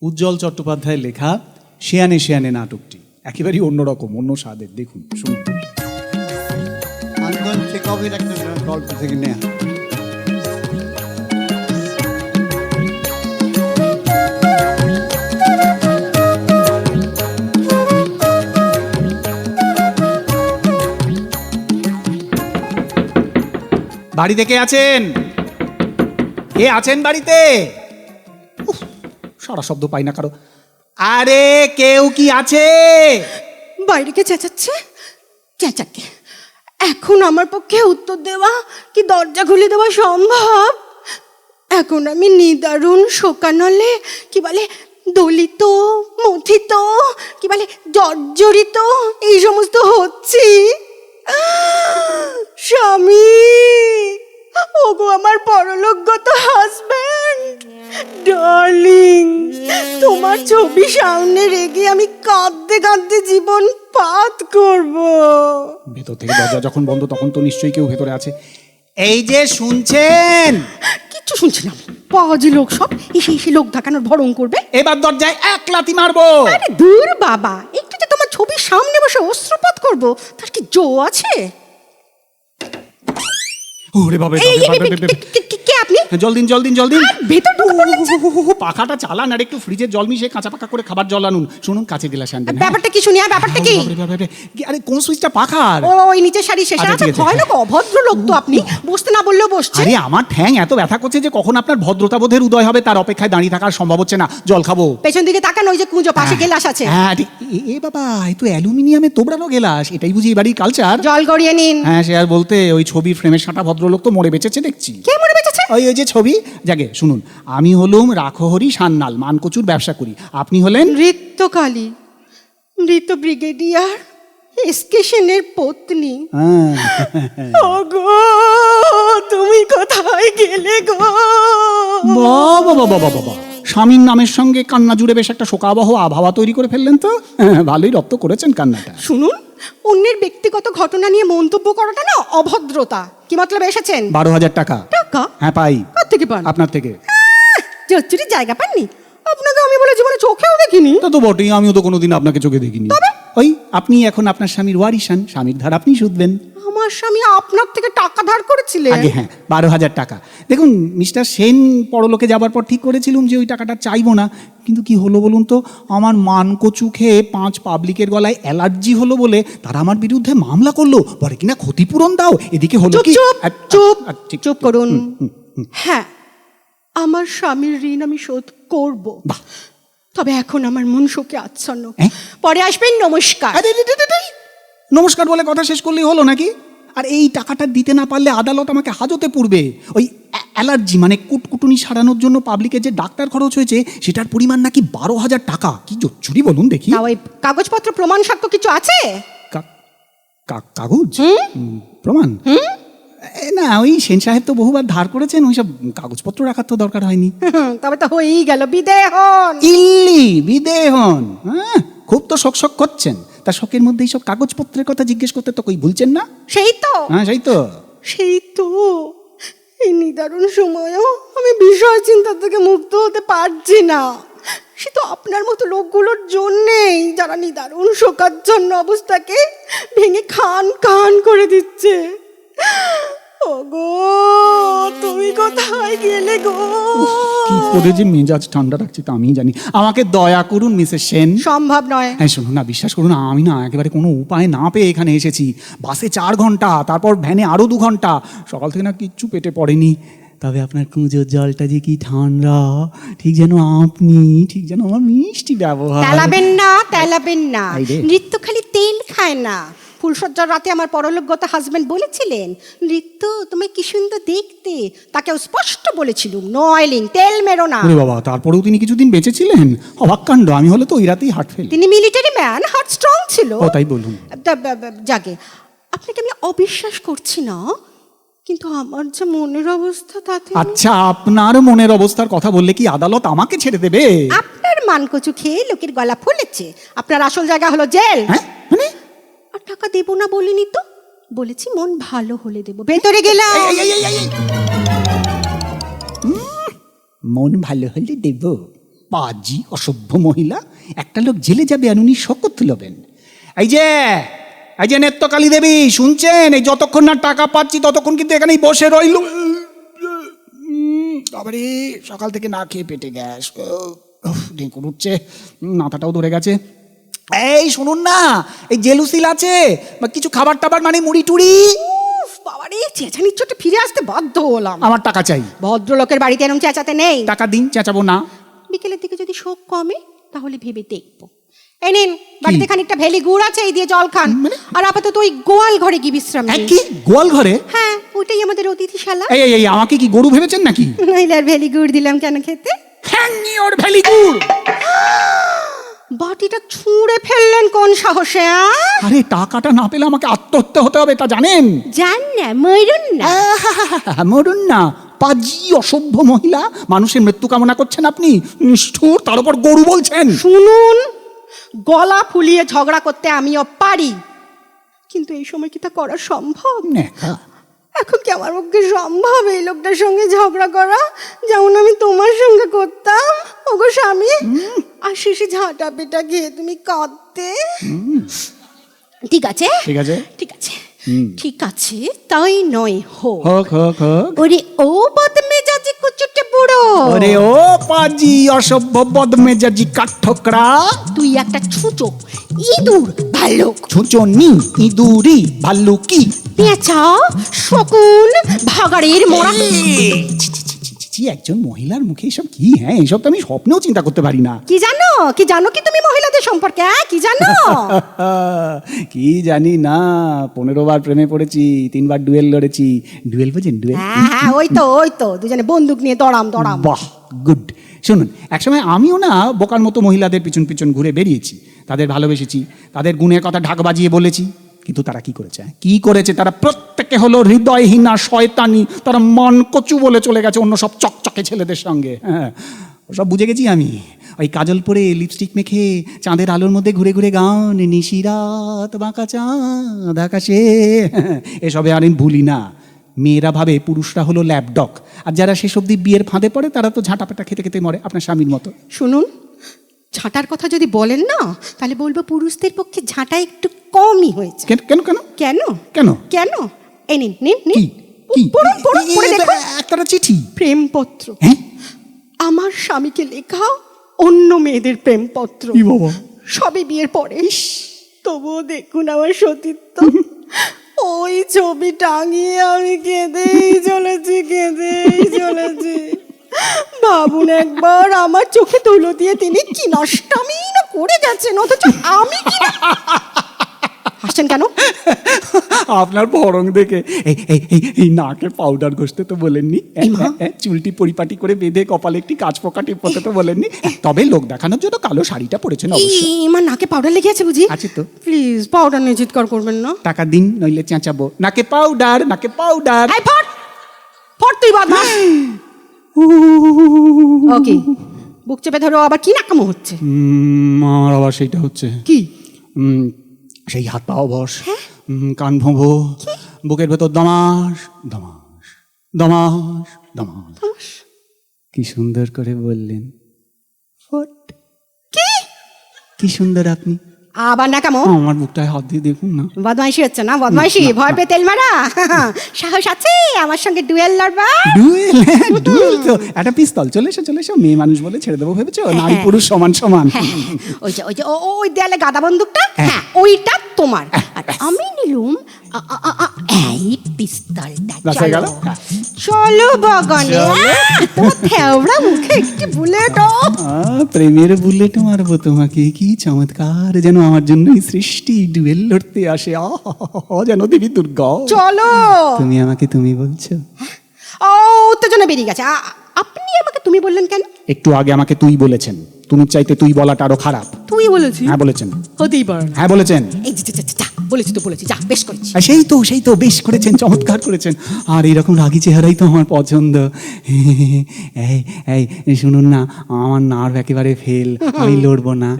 উজ্জ্বল চট্টোপাধ্যায়ের লেখা শেয়ানে শেয়ানে নাটকটি একেবারেই অন্যরকম, অন্য স্বাদের। দেখুন, শুনুন। আন্দোলন চেকআপের একটা গল্প থেকে নেয়া। বাড়িতে কে আছেন? কে আছেন বাড়িতে? উফ, সারা শব্দ পাই না কারো। আরে কেউ কি আছে? বাইরে কে চেঁচাচ্ছে? চেঁচাকে এখন আমার পক্ষে উত্তর দেওয়া কি দরজা খুলে দেওয়া সম্ভব? এখন আমি নিদারুণ শোকানলে, কি বলে দলিত, মথিত, কি বলে জর্জরিত, এই সমস্ত হচ্ছি। স্বামী, ওগো আমার পরলোকগত হাজব্যান্ড, ডার্লিং, তোমার ছবি সামনে রেখে আমি কাঁদতে কাঁদতে জীবন পাত করব। ভেতর থেকে দরজা যখন বন্ধ তখন তো নিশ্চয়ই কেউ ভেতরে আছে। এই যে শুনছেন? কিচ্ছু শুনছি না, পাজি লোক সব এসে এসে লোক ঢাকানোর ভরং করবে। এবার দরজায় এক লাথি মারবো। আরে দূর বাবা, একটু যে তোমার ছবির সামনে বসে অস্ত্রপাত করবো তার কি জো আছে? ওরে বাবা, কে আপনি? জল দিন, জল দিন, জল দিন। ভেতর পাখাটা চালান আর একটু ফ্রিজের জল মিশিয়ে কাঁচা পাকা করে খাবার জল আনুন। শুনুন, কাছে গেলাস আনবেন। ব্যাপারটা কি শুনি? ব্যাপারটা কি? আরে কোন সুইচটা পাখার? ওই নিচের শাড়ি শেষে আচ্ছা, আছে। ঠিক আছে। ভয়ানক অভদ্র লোক তো আপনি, বসতে না বললেও বসছে। আরে আমার ঠ্যাং এত ব্যথা করছে যে কখন আপনার ভদ্রতাবোধের উদয় হবে তার অপেক্ষায় দাঁড়িয়ে থাকার সম্ভব হচ্ছে না। জল খাবো। পেছন দিকে তাকান, ওই যে কুঁজো পাশে গেলাস আছে। হ্যাঁ ঠিক। এ বাবা, এই তো অ্যালুমিনিয়ামে তোবড়ানো গেলাস। এটাই বুঝি এই বাড়ির কালচার। জল গড়িয়ে নিন। হ্যাঁ সে আর বলতে, ওই ছবির ফ্রেমের সাঁটা ভদ্রলোক তো মরে বেঁচেছে দেখছি। কে মরে বেঁচেছে? ওই যে ছবি। যাকে শুনুন, আমি হলুম রাখহরি সান্যাল, মানকচুর ব্যবসা করি। আপনি হলেন নৃত্যকালী, মৃত ব্রিগেডিয়ার এসকে সেনের পত্নী। ওগো, তুমি কোথায় গেলে গো? বাবা বাবা বাবা বাবা, স্বামীর নামের সঙ্গে কান্না জুড়ে বেশ একটা শোকাবহ আবহাওয়া তৈরি করে ফেললেন তো। ভালোই রপ্ত করেছেন কান্নাটা। শুনুন, অন্যের ব্যক্তিগত ঘটনা নিয়ে মন্তব্য করাটা না অভদ্রতা। কি মতলব এসেছেন? 12,000 টাকা। টাকা? হ্যাঁ পাই। কোথা থেকে পান? আপনার থেকে। জচ্চুরির জায়গা পাননি? আপনাকে আমি বলে জীবনে চোখেও দেখিনি। তা তো বটেই, আমিও তো কোনোদিন আপনাকে চোখে দেখিনি। ওই আপনি এখন আপনার স্বামীর ওয়ারিশান, স্বামীর ধার আপনি শুধবেন। আমার স্বামী আপনার থেকে টাকা ধার করেছিলেন? আগে হ্যাঁ, 12,000 টাকা। দেখুন মিস্টার সেন পরলোকে যাবার পর ঠিক করেছিলুম যে ওই টাকাটা চাইবো না, কিন্তু কি হলো বলুন তো, আমার মানকচু খেয়ে 5 পাবলিকের গলায় অ্যালার্জি হলো বলে তারা আমার বিরুদ্ধে মামলা করলো। পরে কিনা ক্ষতিপূরণ দাও। এদিকে হলো কি? চুপ চুপ করুন। হ্যাঁ, আমার স্বামীর ঋণ আমি শোধ করব, বাহ। তবে এখন আমার মন শোকে আচ্ছন্ন। হ্যাঁ? পরে আসবেন। নমস্কার। নমস্কার বলে কথা শেষ করলেই হলো নাকি? আর এই টাকাটা দিতে না পারলে আদালত আমাকে হাজতে পড়বে। ওই অ্যালার্জি মানে কুটকুটুনি সারানোর জন্য পাবলিকের যে ডাক্তার খরচ হয়েছে সেটার পরিমাণ নাকি 12,000 টাকা। কি জোচ্চুরি বলুন দেখি। তা ওই কাগজপত্র প্রমাণ সাক্ষ্য কিছু আছে? কাগজ প্রমাণ? না, ওই সেন সাহেব তো বহুবার ধার করেছেন, ওইসব কাগজপত্র রাখার তো দরকার হয়নি। তবে তো হয়েই গেল, বিদেয় হন। ইল্লি বিদেয় হন। হ্যাঁ, খুব তো শক করছেন। তা শখের মধ্যে এইসব কাগজপত্রের কথা জিজ্ঞেস করতে তো কই ভুলছেন না? সেই তো, হ্যাঁ সেই তো। সেই তো। এই নিদারুণ সময়েও আমি বিষয় চিন্তা থেকে মুক্ত হতে পারছি না। সে তো আপনার মতো লোকগুলোর জন্যেই, যারা নিদারুণ শোকাচ্ছন্ন অবস্থাকে ভেঙে খান খান করে দিচ্ছে। ওগো, তুমি কোথায় গেলে গো? কি করে যে মেজাজ ঠান্ডা রাখছি তা আমি জানি। আমাকে দয়া করুন মিসেস সেন। সম্ভব নয়। হ্যাঁ শুনুন না, বিশ্বাস করুন, আমি না একেবারে কোনো উপায় না পেয়ে এখানে এসেছি। বাসে 4 ঘন্টা, তারপর ভ্যানে আরো 2 ঘন্টা। সকাল থেকে না কিচ্ছু পেটে পড়েনি। তবে আপনার কুঁজোর জলটা যে কি ঠান্ডা, ঠিক যেন আপনি, ঠিক যেন আমার মিষ্টি ব্যবহার। তেলাবেন না, তেলাবেন না। এই রে। নৃত্য খালি তেল খায় না। ফুলসজ্জার রাতে আমার পরলোকগত হাজবেন্ড বলেছিলেন, নৃত্য তুমি কি সুন্দর দেখতে। তাকেও স্পষ্ট বলেছিলুম, নো অয়েলিং, তেল মেরো না। ওরে বাবা, তারপরেও তিনি কিছুদিন বেঁচে ছিলেন। অবাক কাণ্ড। আমি হলে তো ওই রাতেই হার্ট ফেল। তিনি মিলিটারি ম্যান, হার্ট স্ট্রং ছিল। ও তাই বলুন। জাগে, আপনাকে আমি অবিশ্বাস করছি না, কিন্তু আমার যে মনের অবস্থা তাতে। আচ্ছা, আপনার মনের অবস্থার কথা বললে কি আদালত আমাকে ছেড়ে দেবে? আপনার মানকচু খেয়ে লোকের গলা ফুলেছে। আপনার আসল জায়গা হলো জেল। হ্যাঁ মানে? আর টাকা দেবো না বলিনি তো, বলেছি মন ভালো হলে দেবো। ভেতরে গেলাম। মন ভালো হলে দেব? পাজি অসভ্য মহিলা, একটা লোক জেলে যাবে আর উনি শপথ তুলবেন। এই যে নেত্রকালী দেবী শুনছেন, এই যতক্ষণ না টাকা পাচ্ছি ততক্ষণ কিন্তু এখানেই বসে রইল। তারপরে সকাল থেকে না খেয়ে পেটে গ্যাস, ঢেঁকুর উঠছে, মাথাটাও ধরে গেছে। এই শুনুন না, এই জেলুসিল আছে বা কিছু খাবার টাবার, মানে মুড়ি টুড়ি। বাবারে, চেঁচানির চোটে ফিরে আসতে বাধ্য হলাম। আমার টাকা চাই। ভদ্রলোকের বাড়িতে এরম চেঁচাতে নেই। টাকা দিন, চেঁচাবো না। বিকেলের দিকে যদি শোক কমে তাহলে ভেবে দেখবো। এই নিন, বাড়িতে খানিকটা ভেলি গুড় আছে, এই দিয়ে জল খান। আর আপাতত ওই গোয়াল ঘরে কি বিশ্রাম নিন। কি গোয়াল ঘরে? হ্যাঁ, ওটাই আমাদের অতিথিশালা। এই আমাকে কি গরু ভেবেছেন নাকি? নইলে আর ভেলি গুড় দিলাম কেন খেতে? হ্যাঙ্গি ওর ভেলি গুড়। বাটিটা ছুঁড়ে ফেললেন কোন সাহসে? আরে টাকাটা না পেলে আমাকে আত্মহত্যা হতে হবে, তা জানেন? জান না, মরুন না। মরুন না, পাজি অসভ্য মহিলা, মানুষের মৃত্যু কামনা করছেন আপনি, নিষ্ঠুর, তার উপর গরু বলছেন। শুনুন, গলা ফুলিয়ে ঝগড়া করতে আমিও পারি, কিন্তু এই সময় কি তা করা সম্ভব? এখন কি আমার পক্ষে সম্ভব এই লোকটার সঙ্গে ঝগড়া করা, যেমন আমি তোমার সঙ্গে করতাম? ওগো স্বামী, আর শেষে ঝাঁটা পেটা খেয়ে তুমি কাঁদতে। ঠিক আছে ঠিক আছে ঠিক আছে ঠিক আছে, তাই নয় হোক। হোক হোক হোক। ওরে ও বদমেজাজি কুচুটে বুড়ো, ওরে ও পাজি অসভ্য বদমেজাজি কাঠঠোকরা, তুই একটা ছুঁচো ইঁদুর ভাল্লুক। ছুঁচনি ইঁদুরি ভাল্লুকি পেঁচা শকুন ভাগাড়ের মরা। একজন মহিলার মুখে এসব কি? হ্যাঁ, এসব তো আমি স্বপ্নেও চিন্তা করতে পারি না। কি জানো কি তুমি মহিলাদের সম্পর্কে? কি জানো? কি জানি না, 15 বার প্রেমে পড়েছি, 3 বার ডুয়েল লড়েছি। ডুয়েল বোঝেন? ডুয়েল? হ্যাঁ, ওই তো দুজনে বন্দুক নিয়ে দড়াম। বাহ, গুড। শুনুন, একসময় আমিও না বোকার মতো মহিলাদের পিছন পিছন ঘুরে বেরিয়েছি, তাদের ভালোবেসেছি, তাদের গুণের কথা ঢাক বাজিয়ে বলেছি, কিন্তু তারা কি করেছে? তারা প্রত্যেকে হলো হৃদয়হীনা শয়তানি, তারা মন কচু বলে চলে গেছে অন্য সব চকচকে ছেলেদের সঙ্গে। হ্যাঁ, ওসব বুঝে গেছি আমি। ওই কাজল পরে লিপস্টিক মেখে চাঁদের আলোর মধ্যে ঘুরে ঘুরে গান, নিশিরাত বাঁকা চাঁদ আকাশে, এসবে আর আমি ভুলি না। মেয়েরা ভাবে পুরুষরা হলো ল্যাপডগ, আর যারা শেষ অবধি বিয়ের ফাঁদে পড়ে তারা তো ঝাঁটাপাটা খেতে খেতে মরে, আপনার স্বামীর মতো। শুনুন, ঝাঁটার কথা যদি বলেন না, তাহলে বলবো পুরুষদের পক্ষে ঝাঁটা একটু কমই হয়েছে। কেন কেন কেন কেন কেন কেন? এই নিন নিন নিন, কি? পড়ে দেখুন। একটা চিঠি, প্রেমপত্র। হ্যাঁ, আমার স্বামীকে লেখা অন্য মেয়েদের প্রেমপত্র। কি বাবা? সবে বিয়ের পরে। তবুও দেখুন আমার সতীত্ব। ওই ছবি টাঙিয়ে আমি কেঁদেই চলেছি। ভাবুন একবার, আমার চোখে তুলো দিয়ে তিনি কি নষ্টামি না করে গেছেন, অথচ আমি কি হাসছেন কেন? আপনার ভরং দেখে। এই নাকে পাউডার ঘষতে তো বলেননি, চুলটি পরিপাটি করে বেঁধে কপালে একটি কাঁচ পোকা টিপতে তো বলেননি, তবে লোক দেখানোর জন্য কালো শাড়িটা পরেছেন অবশ্যই। আমার নাকে পাউডার লেগে আছে বুঝি? আছে তো। প্লিজ পাউডার নিয়ে চিৎকার করবেন না। টাকা দিন, নইলে চেঁচাবো। নাকে পাউডার। এই ফট তুই বদমাশ। ওকে, বুক চেপে ধরো। আবার কি নাকামো হচ্ছে? আমার আবার সেইটা হচ্ছে। কি? সেই হাত পা অবশ, কান ভোঁভো, বুকের ভেতর দমাস দমাস দমাস দমাস। কি সুন্দর করে বললেন, ফট। কি সুন্দর আপনি। আবার নাকামো? আমার বুকটায় হাত দিয়ে দেখুন না। বদমাইশি হচ্ছে না? বদমাইশি? ভয় পেয়ে তেল মারা? সাহস আছে আমার সঙ্গে ডুয়েল লড়বা? ডুয়েল তো একটা পিস্তল। চলে এসো, মেয়ে মানুষ বলে ছেড়ে দেবো ভেবেছো? নারী পুরুষ সমান সমান। ওই দেয়ালে গাদা বন্দুকটা, হ্যাঁ ওইটা তোমার, আর আমি নিলুম এই পিস্তলটা। চলো বাগানে, তোমার থেওড়া মুখে একটি বুলেট। প্রেমের বুলেট মারবো তোমাকে। কি চমৎকার, যেন আমার জন্যই সৃষ্টি। ডুয়েল লড়তে আসে যেন দেবী দুর্গা। চলো। তুমি আমাকে তুমি বলছো? উত্তেজনা বেরিয়ে গেছে। আপনি আমাকে তুমি বললেন কেন? একটু আগে আমাকে তুই বলেছেন। তুমি চাইতে তুই বলাটা আরো খারাপ। তুই বলেছি? হ্যাঁ বলেছেন। হতেই পারে। হ্যাঁ বলেছেন। এই বলেছি, যা বেশ করেছি। সেই তো বেশ করেছেন, চমৎকার করেছেন। আর এইরকম রাগী চেহারাই তো আমার পছন্দ। এই শুনুন না, আমার নার্ভ একেবারে ফেল, আমি লড়বো না।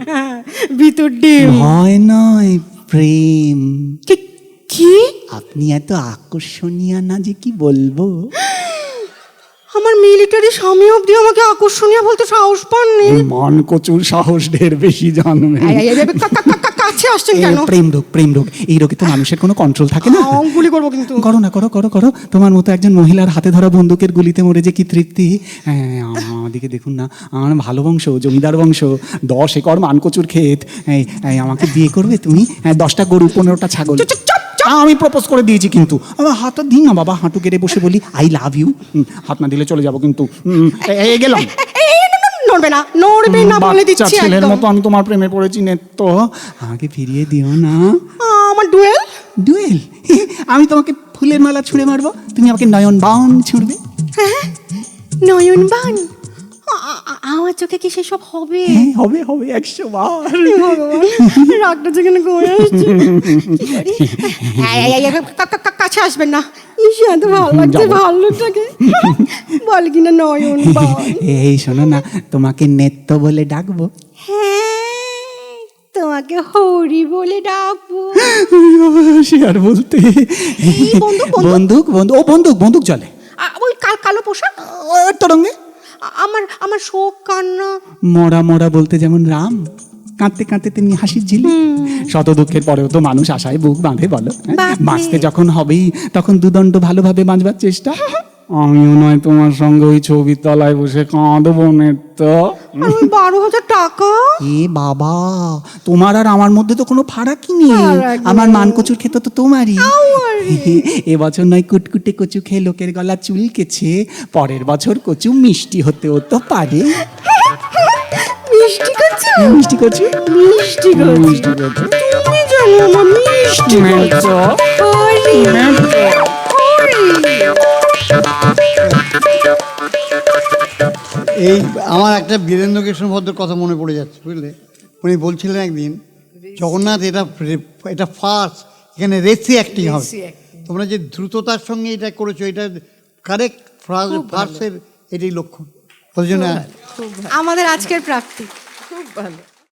ভিতর ডিম। ভয় নয়, প্রেম। কি? আপনি এত আকর্ষণীয় না যে কি বলবো। আমার মিলিটারি স্বামী অব্দি আমাকে আকর্ষণীয় বলতে সাহস পাননি। মান কচুর সাহস ঢের বেশি জানবে। কাছে আসছেন কেন? প্রেম রোগ এই রোগে তো মানুষের কোনো কন্ট্রোল থাকে না। গুলি করবো কিন্তু। করো না, করো। তোমার মতো একজন মহিলার হাতে ধরা বন্দুকের গুলিতে মরে যে কি তৃপ্তি। আমাদিকে দেখুন না, আমার ভালো বংশ, জমিদার বংশ, 10 একর মানকচুর ক্ষেত। আমাকে বিয়ে করবে তুমি? 10টা গরু, 15টা ছাগল। আমি প্রপোজ করে দিয়েছি, কিন্তু আমার হাতটা দিন না বাবা, হাঁটু কেড়ে বসে বলি আই লাভ ইউ। হাত না দিলে চলে যাবো কিন্তু। গেলাম। নড়বে না বলে দিচ্ছি ছেলের একদম। মতো আমি তোমার প্রেমে পড়েছি তো আমাকে ফিরিয়ে দিও না। আমার ডুয়েল। আমি তোমাকে ফুলের মালা ছুঁড়ে মারবো, তুমি আমাকে নয়ন বান ছুঁড়বে। নয়ন বান? আমার চোখে কি সেসব হবে? হবে 100 বার। ভগবান, রাগটা যেখানে কমে আসছে। কাছে আসবেন না। এত ভালো লাগছে ভালোটাকে। বল কিনা নয়ন বান। এই শোনো না, তোমাকে নেত্য বলে ডাকবো। হ্যাঁ, তোমাকে হরি বলে ডাকবো। সে আর বলতে। বন্দুক চলে। ওই কালো পোশাক, তরঙ্গে। আমার শোক কান্না। মরা বলতে যেমন রাম, কাঁদতে তেমনি হাসির ঝিলি। শত দুঃখের পরেও তো মানুষ আশায় বুক বাঁধে বলো। বাঁচতে যখন হবেই তখন দুদণ্ড ভালোভাবে বাঁচবার চেষ্টা। আমিও নয় তোমার সঙ্গে ওই ছবির তলায় বসে কাঁদবো নেত্য। 12,000 টাকা? এ বাবা, তোমার আর আমার মধ্যে তো কোনো ফারাকই নেই। আমার মানকচুর ক্ষেত তো তোমারই। এবছর নয় কুটকুটে কচু খেয়ে লোকের গলা চুলকেছে, পরের বছর কচু মিষ্টি হতেও তো পারে। মিষ্টি কচু। তুমি জানো আমার মিষ্টি কচু। এই আমার একটা বীরেন্দ্র কৃষ্ণ ভদ্রের কথা মনে পড়ে যাচ্ছে, বুঝলে? উনি বলছিলেন একদিন, জগন্নাথ এটা ফার্স্ট, এখানে রেসি অ্যাক্টিং হবে। তোমরা যে দ্রুততার সঙ্গে এটা করেছো, এটা কারেক্ট ফার্স্টের এটাই লক্ষণ। ওই জন্য আমাদের আজকের প্রাপ্তি খুব ভালো।